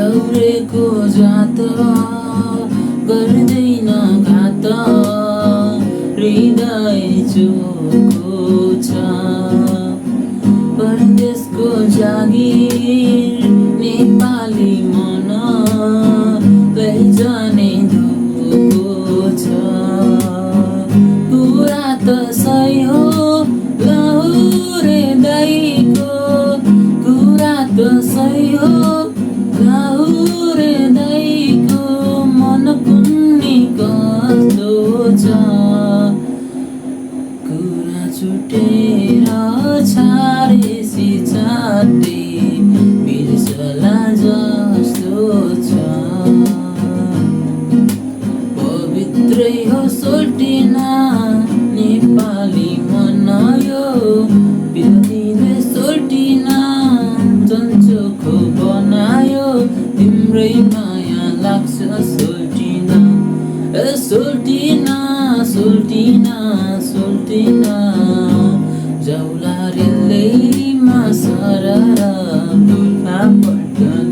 लौरेको जात गर्दैन घात हृदय चोखो छ परदेशको जागिर नेपाली मन लैजाने धोको छ कुरा त सही हो लाहुरे दाइको कुरा त सही हो लाहुरे दाइको मन कुन्नी कस्तो छ कुरा छुटेर छाडेसी छाड्दै बिर्सला जस्तो छ पवित्रै हो सोल्टिन नेपाली मन यो बिर्दिने सोल्टिन चन्चोखो बनायो तिम्रै माया लाग्छ सोल्टिन सोल्टिन सोल्टिन सोल्टिन जाउला रेलैमा सरर दुःख पल्टन